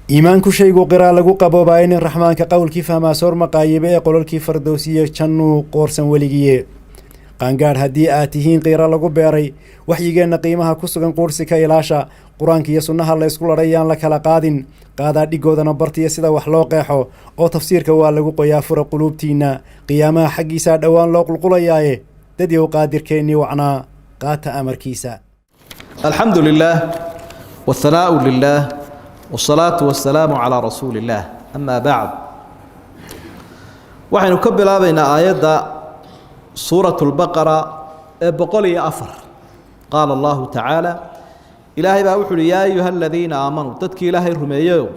iimaanku shaygu qiraa lagu qaboobaa in raxmaanka qowlkii fahmaa soor maqaayiba ee qololkii fardowsiye jannuu qoorsan weligiye qaangaadh haddii aad tihiin qiira lagu beeray waxyigeenna qiimaha ku sugan quursi ka ilaasha qur-aanka iyo sunnaha la ysku ladhay yaan la kala qaadin qaadaa dhigoodana bartiya sida wax loo qeexo oo tafsiirka waa lagu qoyaa fura quluubtiinna qiyaamaha xaggiisaa dhowaan loo qulqulayaaye dadyow qaadirkeennii wacnaa qaata amarkiisa الحمد لله والثناء لله والصلاة والسلام على رسول الله أما بعد وحين نكبل بين آيات سورة البقرة بقولي أفر قال الله تعالى إلهي بأوحل يا أيها الذين آمنوا تدكي إلهي الرميو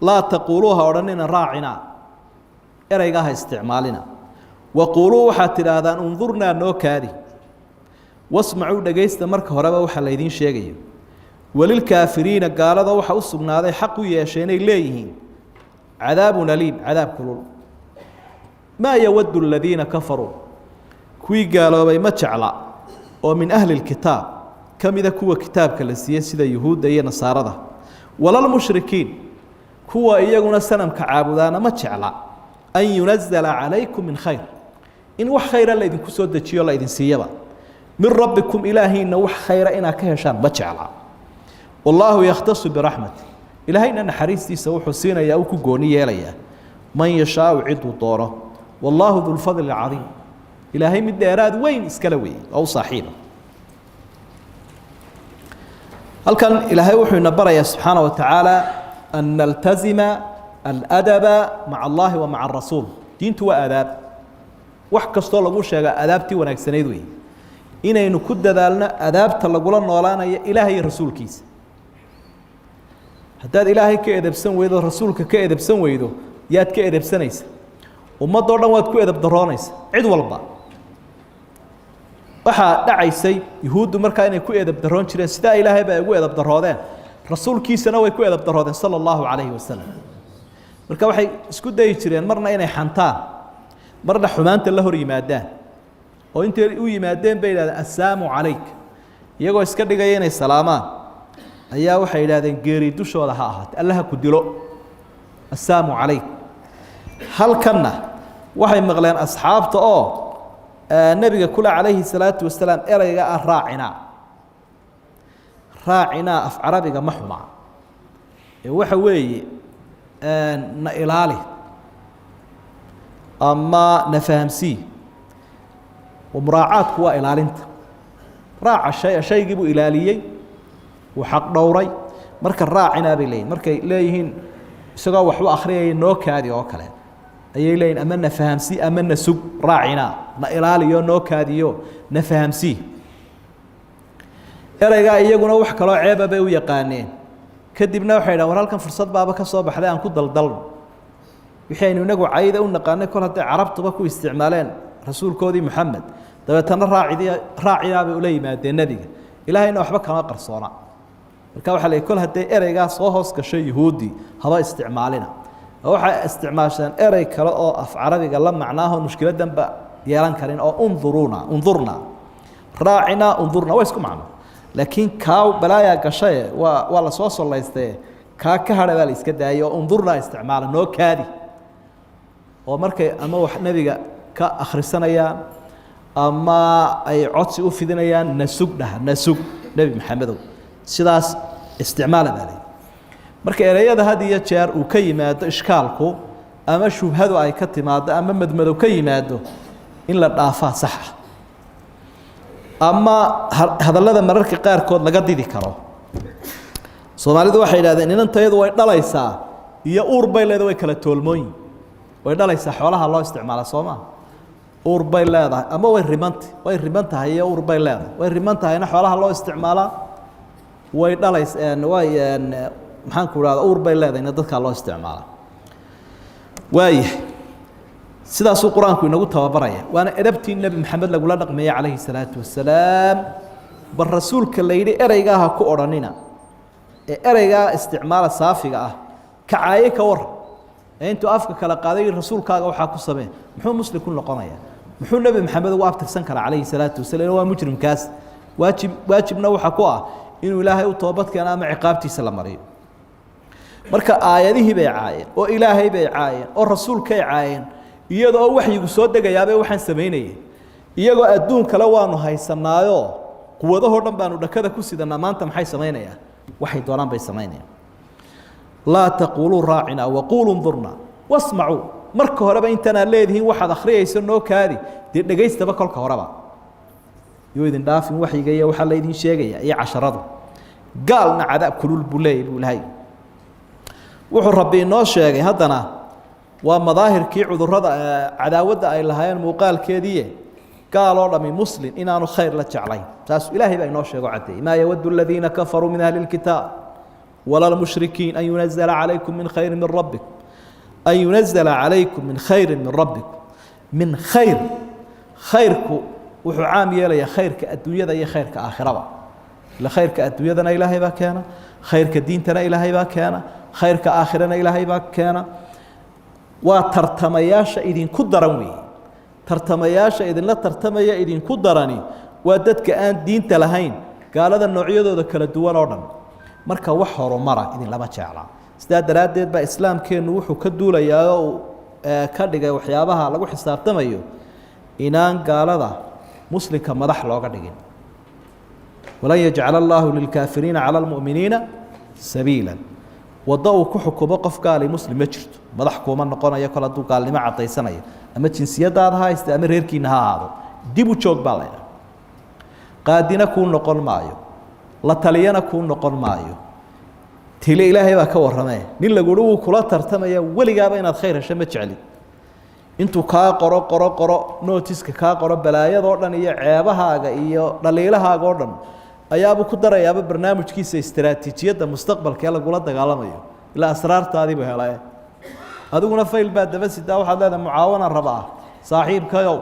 لا تقولوها ورننا راعنا إريقاها استعمالنا وقولوا حتى هذا انظرنا نوكاري واسمعوا دغيست marka horeba waxa la idin sheegayo walil kaafiriina gaalada waxa u sugnaaday xaq u yeesheenay leeyihiin cadaabun aliim cadaab kulul ma yawadu alladina kafaru kuwi gaaloobay ma jecla oo min ahli alkitaab kamida kuwa kitaabka la siiyay sida yahuuda iyo nasaarada walal mushrikiin kuwa iyaguna sanamka caabudaana ma jecla an yunzala alaykum min khayr in wax khayra la idin ku soo dajiyo la idin siiyaba من ربكم إلهينا وح خير إنا كهشان بجعلا والله يختص برحمته إلهينا نحريستي سو حسين يا أوكو جوني يليا من يشاء عدو طوره والله ذو الفضل العظيم إلهي من الديرات وين إسكالوي أو صاحبه هل كان إلهي وحي نبرا يا سبحانه وتعالى أن نلتزم الأدب مع الله ومع الرسول دينت وأداب وحكستو لغو شيغا أدابتي ونكسنيدوي inaynu ku dadaalno adaabta lagula noolaanayo ilaahay rasuulkiisa haddaad ilaahay ka edebsan weydo rasuulka ka edebsan weydo yaad ka edebsanaysa ummadoo dhan waad ku edeb daroonaysa cid walba waxaa dhacaysay yahuuddu markaa inay ku edeb daroon jireen sidaa ilaahay baa ugu edeb daroodeen rasuulkiisana way ku edeb daroodeen sala allahu calayhi wasalam marka waxay isku dayi jireen marna inay xantaan marna xumaanta la hor yimaadaan oo intay u yimaadeen bay yiraahdeen assalaamu calayk iyagoo iska dhigaya inay salaamaan ayaa waxay yiraahdeen geeri dushooda ha ahaatay allaha ku dilo assalaamu calayk halkanna waxay maqleen asxaabta oo nabiga kula calayhi salaatu wasalaam erayga raacina af carabiga ma xuma waxa weeye na ilaali ama na fahamsii ومراعاتك وإلالينت راع الشيء يجيبوا إلاليي وحق دوري مركز راعنا بلين مركز ليهن سجوا وحوا آخرين نوك هذه أوكله أي لين أمنا فهمسي أمنا سوق راعنا نإلاليو نوك هذه نفهمسي إرجع يجونا وحكلا عيبة بيو يقانين كدبنا وحيدا ورالكم فرصة بابك الصبح حدا أنكو ضل وحين نجوا عيدا ونقانين كل هذا عربت بكو استعمالين رسول كودي محمد دبتنا راعي بأولي ما النبي إلهي إنه أحبك ما قرصونا الكاو حلي كل هدي إريجا صوهوس كشيء يهودي هذا استعمالنا هو استعمالنا إريج كلا أف عربي قال لما معناه المشكلة دم يالان كرين أو انظرنا راعنا انظرنا ويسكم معنا لكن كاو بلايا كشيء والله صوص الله يستيه كهذا بالي كده أيوه انظرنا استعمالنا نو كادي ومركي أما نبي كأخرسانيا أما أي عطس أفيدنيا نسوق نبي محمد سداس استعمال بالي مركي رياض هذه يشار وكيمات إشكالكو أما شو هذا أي كتماد أما مدمدو كيماده إن لا ضعفا صح أما هذا الذي مرك قار كود لقد ذكره سومالي ذو واحد هذا إن أنت يدوي لا يسا يأور بيل يدوي كلا تولمين ويدا ليس حولها الله استعمال صوما أوربي لا أما وين رمانت هي أوربي لا وين رمانت هي حولها الله استعمالها ويدا ليس أن وين محنكور هذا أوربي لا إن ضدك الله استعمالها واي سيدا سو قرآن كنا قلتها برايا وأنا أدبت النبي محمد لقول لنا عليه الصلاة والسلام بالرسول كالليل أريجاها كورانينا أريجا استعمال صافية كعاية كور أنتوا أفكك على قاضي الرسول كاغا وحاكو سبين محو مسلم كل قنايا محو النبي محمد وابتر سنكر عليه الصلاة والسلام هو مجرم كاس واجب نوحكوا إنه إلهي وطوبتك أنا مع عقابتي سلام عليه marka aayadihii bay caayeen oo ilaahay bay caayeen oo rasuulkay caayeen iyadoo waxyigu soo degayaabay waxaan samaynayeen iyagoo adduun kale waanu haysanaayo quwadahoo dhan baanu dhakada ku sidanaa maanta maxay samaynayaan waxay doonaan bay samaynayaan laa taquuluu raacina waquuluu ndurnaa wasmacuu marka horeba intanaa leedihiin waxaad akhriyayso noo kaadi dee dhegaystaba kolka horeba yoo idin dhaafin waxyiga iyo waxaa laydin sheegaya iyo casharadu gaalna cadaab kulul buu leeyahy buu ilahay wuxuu rabbi inoo sheegay haddana waa madaahirkii cudurrada cadaawadda ay lahaayeen muuqaalkeediiye gaal oo dhami muslim inaanu khayr la jeclayn taas ilaahay baa inoo sheego caddeeyey maa yawaddu aladiina kafaruu min ahli lkitaab wala lmushrikiin an yunazala calaykum min khayrin min rabbikum an yunazala calaykum min khayrin min rabbikum min khayr khayrku wuxuu caam yeelayaa khayrka adduunyada iyo khayrka aakhiraba ila khayrka adduunyadana ilaahay baa keena khayrka diintana ilaahay baa keena khayrka aakhirana ilaahay baa keena waa tartamayaasha idinku daran weeye tartamayaasha idinla tartamaya idinku darani waa dadka aan diinta lahayn gaalada noocyadooda kala duwan oo dhan marka wax horumara idinlama jeclaa sidaa daraaddeed baa islaamkeennu wuxuu ka duulayaa oo ka dhigay waxyaabaha lagu xisaabtamayo inaan gaalada muslimka madax looga dhigin walan yajcala allaahu lilkaafiriina cala almu'miniina sabiila waddo uu ku xukumo qof gaali muslim ma jirto madax kuuma noqonayo kol hadduu gaalnimo caddaysanayo ama jinsiyadaada ha hayste ama reerkiina ha ahaado dib u joog baa laydhaha qaadina kuu noqon maayo la taliyana kuu noqon maayo tile ilaahay baa ka warramee nin laguhi wuu kula tartamaya weligaaba inaad khayr hesho ma jeclin intuu kaa qoro nootiska kaa qoro balaayadoo dhan iyo ceebahaaga iyo dhaliilahaaga oo dhan ayaabuu ku darayaaba barnaamijkiisa istaraatiijiyadda mustaqbalka ee lagula dagaalamayo ilaa asraartaadiibu helae adiguna fayl baa daba sidaa waxaad leedahay mucaawana rabaa saaxiibkayow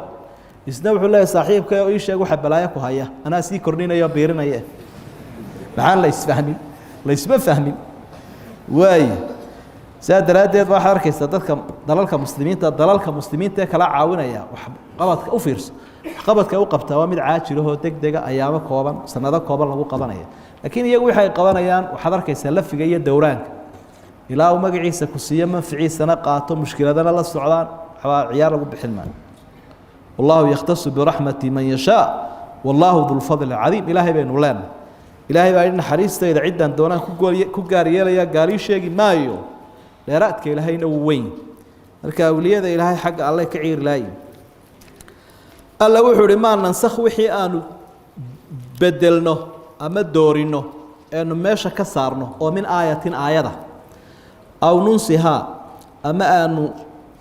isna wuxuu leeyahay saaxiibkayow ii sheeg waxa balaayo ku haya anaa sii kordhinayo biirinaye maxaan laysma fahmin waaye saa daraaddeed waxaad arkaysaa dadka dalalka muslimiinta ee kala caawinaya waxqabadka u fiirso waxqabadka u qabtaa waa mid caajirahoo degdega ayaamo kooban sanado kooban lagu qabanaya laakiin iyagu waxay qabanayaan waxaad arkaysaa lafiga iyo dowraanka ilaa uu magaciisa ku siiyo manficiisana qaato mushkiladana la socdaan waxbaa ciyaar lagu bixin maayo wallahu yakhtasu biraxmati man yashaa wallaahu dulfadli cadiim ilaahay baynu leenahay ilaahay baa naxariistayda ciddaan doonaan ku gaar yeelaya gaalii sheegi maayo dheeraadka ilaahayna wuu weyn marka awliyada ilaahay xagga alle ka ciiri laayin alla wuxuu uhi maa nansakh wixii aanu bedelno ama doorino eenu meesha ka saarno oo min aayatin aayada aw nunsihaa ama aanu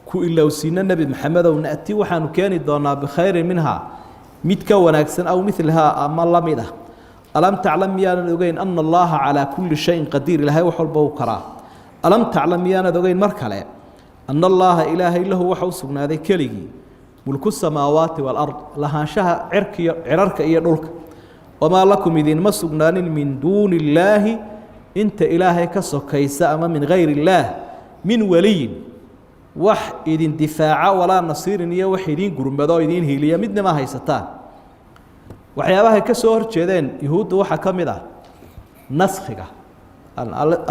ku ilowsiino nebi maxamedow na'ti waxaanu keeni doonaa bikhayrin minhaa mid ka wanaagsan aw milihaa ama la mid ah alam taclam miyaanan ogeyn ana allaha calaa kulli shayin qadiir ilaahay wax walba uu karaa alam taclam miyaanad ogeyn mar kale ana allaaha ilaahay lahu waxa u sugnaaday keligii mulku samaawaati waalard lahaanshaha cirarka iyo dhulka wamaa lakum idinma sugnaanin min duuni illaahi inta ilaahay ka sokaysa ama min gayri illaah min weliyin wax idin difaaca walaa nasiirin iyo wax idiin gurmado oo idiin hiiliya midnama haysataan waxyaabahay ka soo horjeedeen yuhuudda waxaa ka mid ah naskhiga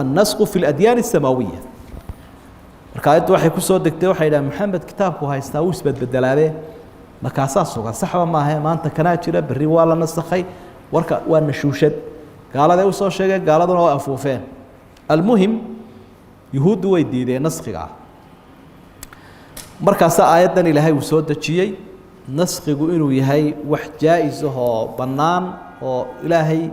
annasku fi اladyaan الsamaawiya marka ayaddu waxay ku soo degtay waxay yidhaha maxamed kitaabku haystaa wuu isbedbedelaabee markaasaa sugan saxba maahe maanta kanaa jira berri waa la nasakhay warka waa nashuushad gaaladay u soo sheegeen gaaladuna waa afuufeen almuhim yuhuuddu way diideen naskhiga markaasaa aayaddan ilaahay uu soo dejiyey naskhigu inuu yahay wax jaa-is ahoo bannaan oo ilaahay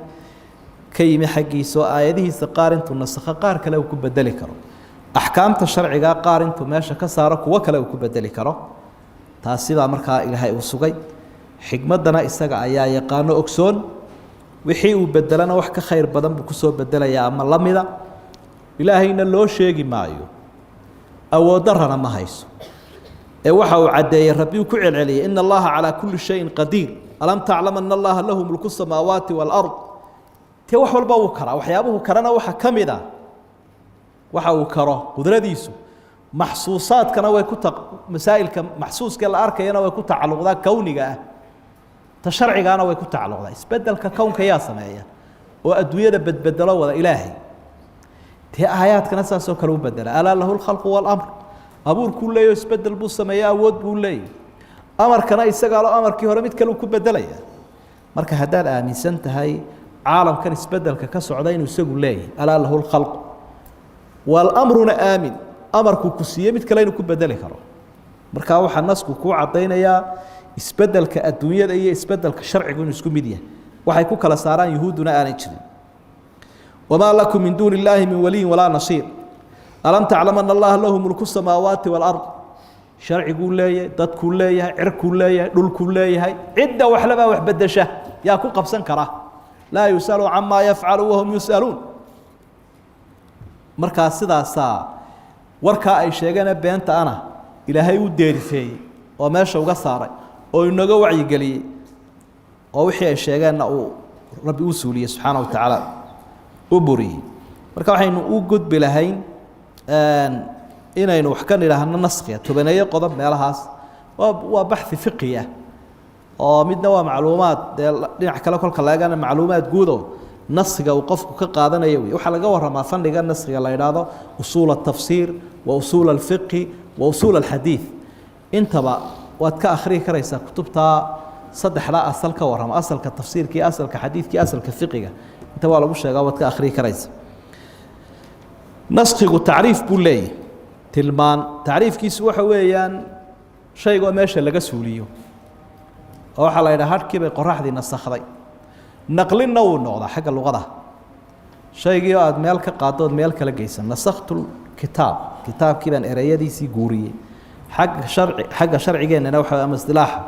ka yimi xaggiisa oo aayadihiisa qaar intuu nasakho qaar kale uu ku bedeli karo axkaamta sharcigaa qaar intuu meesha ka saaro kuwo kale uu ku bedeli karo taasi baa markaa ilaahay uu sugay xikmaddana isaga ayaa yaqaano ogsoon wixii uu bedelana wax ka khayr badan buu kusoo bedelayaa ama la mida ilaahayna loo sheegi maayo awooddarrana ma hayso ee waxa uu caddeeyey rabbi uu ku celceliyey ina allaha calaa kulli shayin qadiir alam taclam ana allaha lahu mulku samaawaati waalard tee wax walba uu karaa waxyaabuhu karana waxa ka mid a waxa uu karo qudradiisu maxsuusaadkana way ku masaa'ilka maxsuuska la arkayana way ku tacalluqdaa kowniga ah ta sharcigaana way ku tacalluqdaa isbeddelka kownka yaa sameeya oo adduunyada bedbedelo wada ilaahay dee aayaadkana saasoo kale u bedela alaa lahu lkhalqu waalamr abuurkuu leeyaho isbedel buu sameeya awood buu leeyahy amarkana isagaa lo amarkii hore mid kale uu ku bedelaya marka haddaad aaminsan tahay caalamkan isbedelka ka socda inuu isagu leeyahay alaa lahu lkhalqu waalamruna aamin amarkuu ku siiye mid kale inuu ku bedeli karo markaa waxaa nasku kuu caddaynayaa isbedelka adduunyada iyo isbedelka sharcigu inuu isku mid yahay waxay ku kala saaraan yuhuudduna aanay jirin wamaa lakum min duuni illaahi min waliyin walaa nasiir alam taclam ana allaha lahu mulku samaawaati waalard sharciguu leeyahay dadkuu leeyahay cirkuu leeyahay dhulkuu leeyahay cidda waxlabaa wax bedesha yaa ku qabsan kara laa yusalu camaa yafcalu wahum yus'aluun markaa sidaasaa warkaa ay sheegeen beenta ana ilaahay u deerifeeyey oo meesha uga saaray oo inaga wacyigeliyey oo wixii ay sheegeenna uu rabbi u suuliyey subxaana wa tacaala u buriyey marka waxaynu u gudbi lahayn inaynu wax ka nidhaahno naskiga tobaneeye qodob meelahaas waa baxi fiqi ah oo midna waa macluumaad dee dhinac kale kolka laegana macluumaad guudo naskiga uu qofku ka qaadanayo wey waxaa laga warramaa fandhiga naskiga la yidhaahdo usuul atafsiir wa usuul alfiqhi wa usuul alxadiid intaba waad ka akhriyi karaysaa kutubtaa saddexdaa asal ka warrama asalka tafsiirkii asalka xadiidkii asalka fiqiga inta waa lagu sheegaa waad ka akhriyi karaysa naskigu tacriif buu leeyahy tilmaan tacriifkiisu waxa weeyaan shaygoo meesha laga suuliyo oo waxaa la yidhaha hadhkii bay qoraxdii nasakhday naqlinna wuu noqdaa xagga luqada shaygii oo aada meel ka qaaddood meel kala geysan nasakhtu kitaab kitaabkii baan ereyadiisii guuriyey xagga sharcigeennana waxa ama isdilaaxa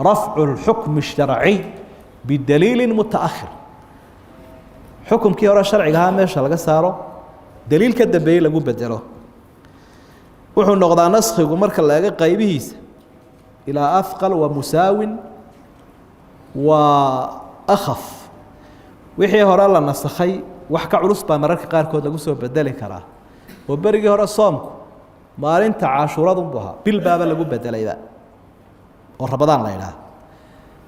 rafcu lxukmi الsharciy bidaliili mutaakhir xukumkii hore sharciga ahaa meesha laga saaro daliil ka dambeeyey lagu bedelo wuxuu noqdaa naskigu marka la eego qaybihiisa ilaa afqal wa musaawin wa akhaf wixii hore la nasakhay wax ka culus baa mararka qaarkood lagu soo bedeli karaa oo berigii hore soomku maalinta cashuuradunbu ahaa bil baaba lagu bedelayba oo rabadaan la yidhaah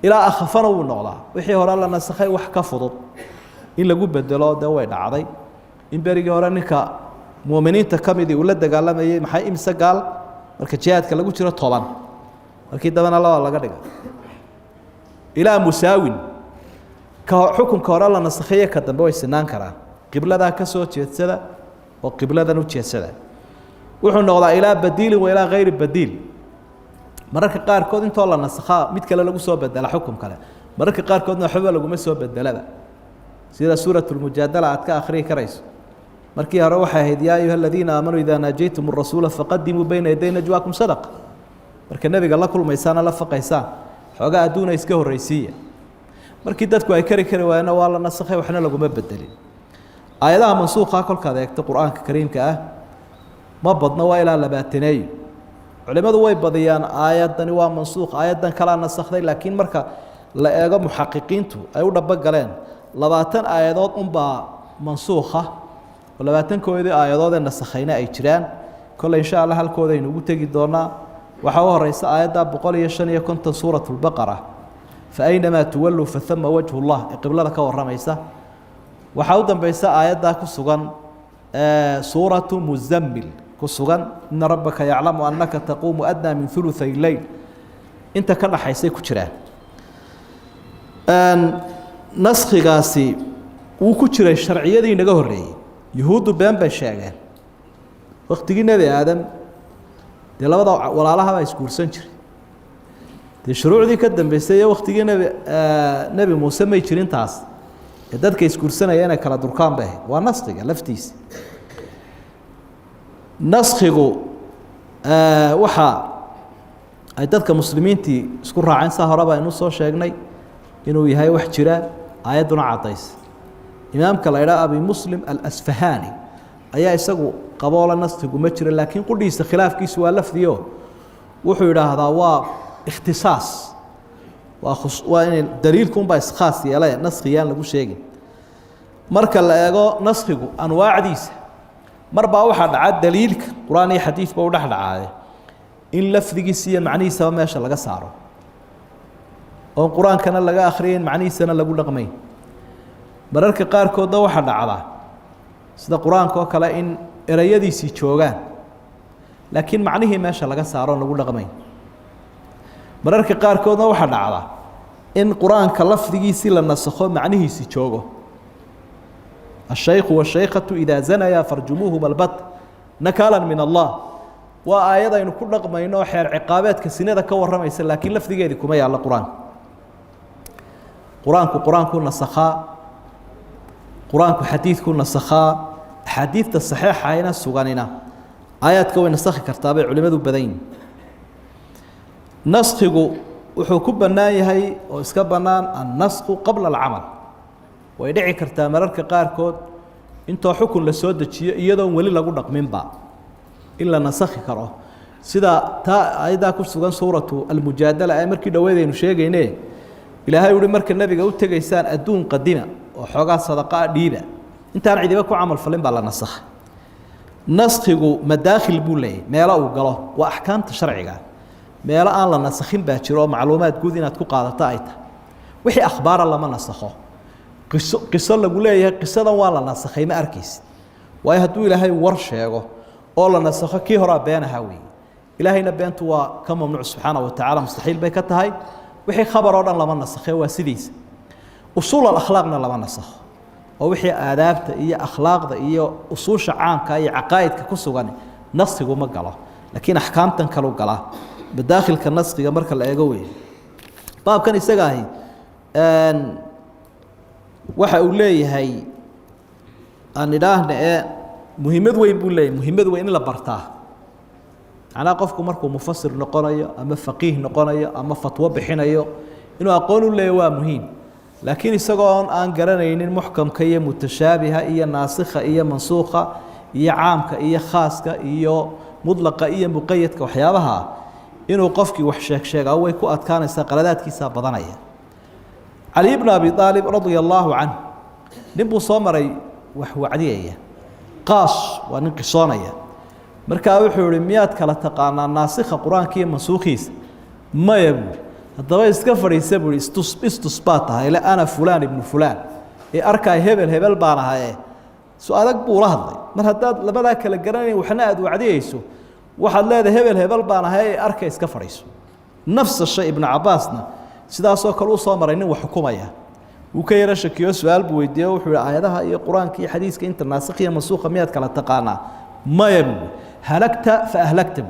ilaa akhafana wuu noqdaa wixii hore la nasakhay wax ka fudud in lagu bedelo dee way dhacday in berigii hore ninka muuminiinta ka midii uu la dagaalamayey maxay imse gaal marka jihaadka lagu jiro 10 markii dambena laba laga dhigay ilaa musaawin ka xukunka hore la nasakhaye ka dambe way sinaan karaan qiblada ka soo jeedsada oo qibladan u jeedsada wuxuu noqdaa ilaa badiil wa ilaa غayr badiil mararka qaarkood intoo la nasakhaa mid kale lagu soo bedela xukum kale mararka qaarkoodna waxba laguma soo bedelaba sida suuratul mujaadala aad ka akhriyi karayso markii hore waxay ahayd yaa ayuha aladiina aamanuu idaa naajaytum arasuula faqadimuu bayna yaday najwaakum sadaqa marka nebiga la kulmaysaana la faqaysaan xoogaa adduuna iska horraysiiya markii dadku ay kari waayeenna waa la nasakhay waxna laguma bedelin aayadaha mansuuqa kolkaad eegto qur-aanka kariimka ah ma badno waa ilaa 20 culimadu way badiyaan aayadani waa mansuuq aayadan kala nasakhday laakiin marka la eego muxaqiqiintu ay u dhaba galeen 20 aayadood unbaa mansuuqa oo 20 aayadood ee nasakhayna ay jiraan kole insha Allah halkooda aynu ugu tagi doonaa waxa u horeysa aayada 155 suuratul baqara fa aynama tuwallu fa thumma wajhu Allah qiblada ka waramaysa waxa u dambaysa aayada ku sugan suuratu muzammil kusugan in rabbaka yaclamu annaka taquumu adnaa min uluay leyl inta ka dhaxaysay ku jiraan naskigaasi wuu ku jiray sharciyadii inaga horreeyey yuhuuddu been bay sheegeen waktigii nebi aadam dee labada walaalahaba isguursan jiray dee shuruucdii ka dambeysay iyo waktigii nebi muuse may jirin taas ee dadka isguursanaya inay kala durkaan bay ahayd waa naskiga laftiisa naskigu waxa ay dadka muslimiintii isku raaceen saa horeba aynu soo sheegnay inuu yahay wax jira aayadduna caddays imaamka la yidhaha abi muslim alasfahani ayaa isagu qaboola naskigu ma jira laakiin qudhiisa khilaafkiisu waa lafdiyo wuxuu yidhaahdaa waa ikhtisaas waa inay daliilkunbaa iskhaas yeeleen naskiyaan lagu sheegin marka la eego naskigu anwaacdiisa mar baa waxaa dhaca daliilka qur-aan iyo xadiidba u dhex dhacaaye in lafdigiisa iyo macnihiisaba meesha laga saaro oon qur-aankana laga akhriyayn macnihiisana lagu dhaqmayn mararka qaarkoodna waxaa dhacdaa sida qur-aanka oo kale in erayadiisii joogaan laakiin macnihii meesha laga saaro lagu dhaqmay mararka qaarkoodna waxa dhacda in qur-aanka lafdigiisii la nasakho macnihiisii joogo الشيخ والشيخة إذا زنيا فرجموهما البت نكالا من الله وآيات إنه كل رقم إنه حير عقابات كسنة كور رميس لكن لفظ جيدكم يا الله قرآن كنا سخاء قرآن حديث كنا سخاء حديث الصحيح عينا السجاننا آيات كون نسخ كرتابع علماء بدين نسخه وحكم الناي هي وإسكبنا النسخ قبل العمل ويدعي كرتا مرارك قاركود انتو حكم لسود iyadoo wali lagu dhaqmin ba illa nasakhi karo sida ta ayda ku sugan suuratu al-mujadala ay markii dhaweedaynu sheegaynay ilaahay uu marka nabiga u tageysaan adduun qadima oo xogaa sadaqa dhiiba intaan cidiba ku amal falin baa la nasakh naskhigu madaakhil buu leeyahay meelo uu galo waa ahkaamta sharciga meelo aan la nasakhin baa jiro macluumaad guud inaad ku qaadato ay tahay wixii akhbaar lama nasakho qiso lagu leeyahay qisadan waa la nasakhay ma arkaysid waayo hadduu ilaahay war sheego oo la nasakho kii horaa beenaha weeye ilaahayna beentu waa ka mamnuuc subxaana wa tacaala mustaxiil bay ka tahay wixii khabar oo dhan lama nasakhay waa sidiisa usuul alakhlaaqna lama nasakho oo wixii aadaabta iyo akhlaaqda iyo usuusha caamka iyo caqaa'idka ku sugan naskigu ma galo laakiin axkaamtan kalu galaa badaakhilka naskiga marka la eego weeye baabkan isaga ahi waxa uu leeyahay aan idhaahna muhiimad weyn buu leeyahay muhiimad weyn in la bartaa macnaa qofku markuu mufasir noqonayo ama faqiih noqonayo ama fatwo bixinayo inuu aqoon u leeyahay waa muhiim laakiin isagoo aan garanaynin muxkamka iyo mutashaabiha iyo naasikha iyo mansuukha iyo caamka iyo khaaska iyo mudlaqa iyo muqayadka waxyaabaha inuu qofkii wax sheegaa way ku adkaanaysaa qaladaadkiisa badanaya علي بن أبي طالب رضي الله عنه نبو صامري وحوعدية قاش ونقصانية مركا وحوري ميات كلا تقانا ناسخة قرآن كي منسوخيس ما يبو الضوء اسكفر يسبر استصباتها إلى أنا فلان ابن فلان أركا هبل بانها سؤالك بورهضي من هداد لبلاك لقراني وحناد وعديه يسو واحد لا هبل بانها أركا اسكفر يسو نفس الشيء ابن عباسنا sidaasoo kale uu soo maray nin wax xukumaya uu ka yara shakiyo su'aal buu weydiiyay wuxuu aayadaha iyo quraanka iyo xadiiska inta naasikh iyo mansuukh miyaad kala taqaana mayam halakta fa ahlakta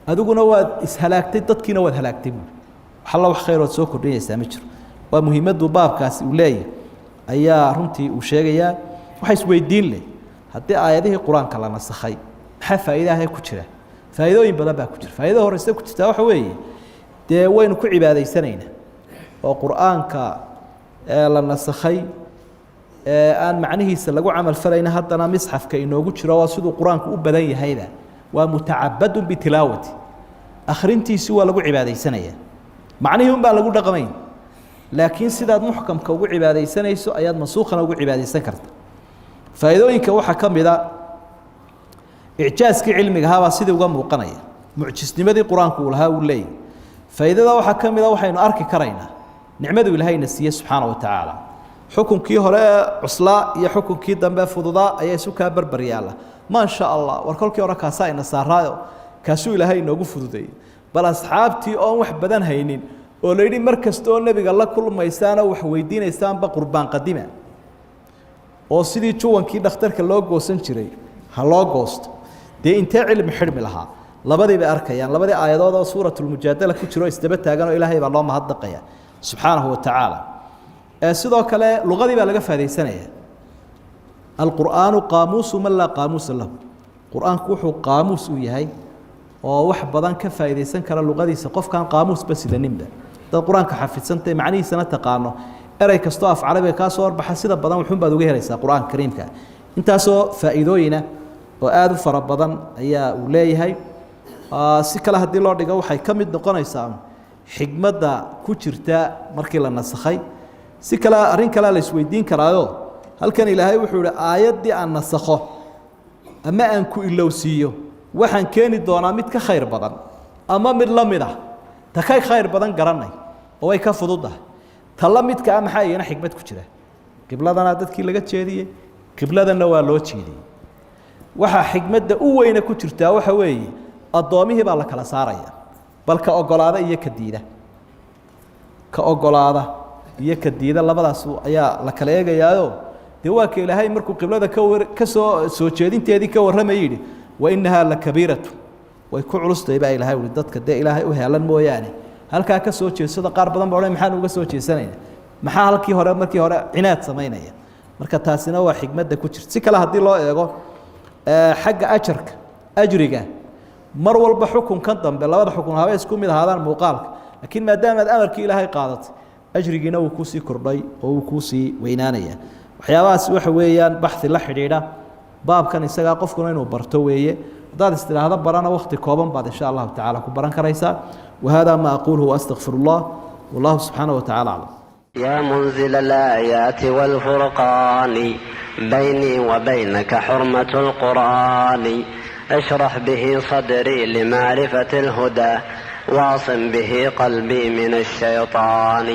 adiguna waad ishalaagtay dadkiina waad halaagtay waxa wax khayr oo soo kordhinaysa ma jiro waa muhiimadu baabkaasi uu leeyahay ayaa runtii uu sheegaya waxa isweydiin leh haddii aayadihii quraanka la nasakhay maxaa faa'iido ku jira faa'iidooyin badan baa ku jira faa'iido horeysa ku jirta waxa weeye dee waynu ku cibaadaysanayna oo quraanka la nasakhay aan macnihiisa lagu amal falayna haddana misxafka inoogu jiro waa sidoo quraanku u badan yahayda waa mutacabbad bi tilawati akhrintiisu waa lagu cibaadaysanaya macnihi baa lagu dhaqmayn laakiin sidaad muxkamka ugu cibaadaysanayso ayaad mansuukhana ugu cibaadaysan karta faa'iidooyinka waxa kamida icjaaskii cilmiga haba sidii uga muuqanaya mucjisnimadii quraanku uu lahaa uu leeyahay فإذا واحد كمل واحد أركي كرينا نعمده إلهي نسيه سبحانه وتعالى حكم كي هراء عصلاء يا حكم كي دم فضضاء أي سكا بربرياله ما شاء الله وكل كي وراك سائن السهراء كسو إلهي نوقف فضضي بل أصحابتي أو واحد بدن هينين وليدي مركز تقول نبي الله كل ما يستانا وحويدين يستان بقربان قديمة وصيدي تشوان كي دخترك اللوجو سنشري هاللوجوست دي انت علم حرم لها labadii bay arkayaan labadii aayadood oo suuratul mujaadala ku jiro isdaba taagan oo ilaahay baa loo mahadnaqaya subhanahu wa ta'ala sidoo kale luqadii baa laga faa'iideysanaya alqur'aanu qaamuus man la qaamuus lahu qur'aanku wuxuu qaamuus u yahay oo wax badan ka faa'iideysan kara luqadiisa qofkan qaamuus bas sidaninba dad qur'aanka xafidsantahay macnihiisana taqaano eray kasto af carabiga ka soo warbaxa sida badan wuxuu baad uga helaysaa qur'aanka kariimka intaasoo faa'iidooyina oo aad u fara badan ayaa uu leeyahay si kale hadii loo dhigo waxay kamid noqonaysaa xigmada ku jirta markii la nasakhay si kale arin kale la isweydiin karaayo halkan ilaahay wuxuu yiri aayadii aan nasakho ama aan ku ilowsiyo waxaan keeni doonaa mid ka khayr badan ama mid la mid ah ta kay khayr badan garanay oo ay ka fududahay ta la midka maxay ina xigmad ku jira qibladana dadkii laga jeediyay qibladana waa loo jeediyey waxa xigmadda u weyna ku jirtaa waxa weeye addoomihii baa la kala saaraya bal ka ogolaada iyo ka diida ka ogolaada iyo ka diida labadaas ayaa la kala eegayaayo dee waa ka ilaahay markuu qiblada ka soo jeedinteedii ka warramayay yidhi wa innahaa la kabiiratu way ku culustay baa ilaahay wuli dadka dee ilaahay u heelan mooyaane halkaa ka soo jeedsada qaar badan baa odhan maxaan uga soo jeesanayna maxaa halkii hore markii hore cinaad samaynaya marka taasina waa xigmadda ku jirta si kale haddii loo eego xagga ajarka ajriga mar walba xukunkan dambe labada xukun haba isku mid ahaadaan muuqaalka laakiin maadaama aad amarkii ilaahay qaadatay ajrigiina wuu kuusii kordhay oo wuu kuusii weynaanaya waxyaabahaas waxa weeyaan baxi la xidhiidha baabkan isagaa qofkuna inuu barto weeye haddaad istidhaahdo barana wakti kooban baad insha allahu tacaala ku baran karaysaa wahada ma aquluhu waastaqfir allah wallahu subxaanahu watacaala aclam يا منزل الآيات والفرقان بيني وبينك حرمة القرآن اشرح به صدري لمعرفة الهدى واعصم به قلبي من الشيطان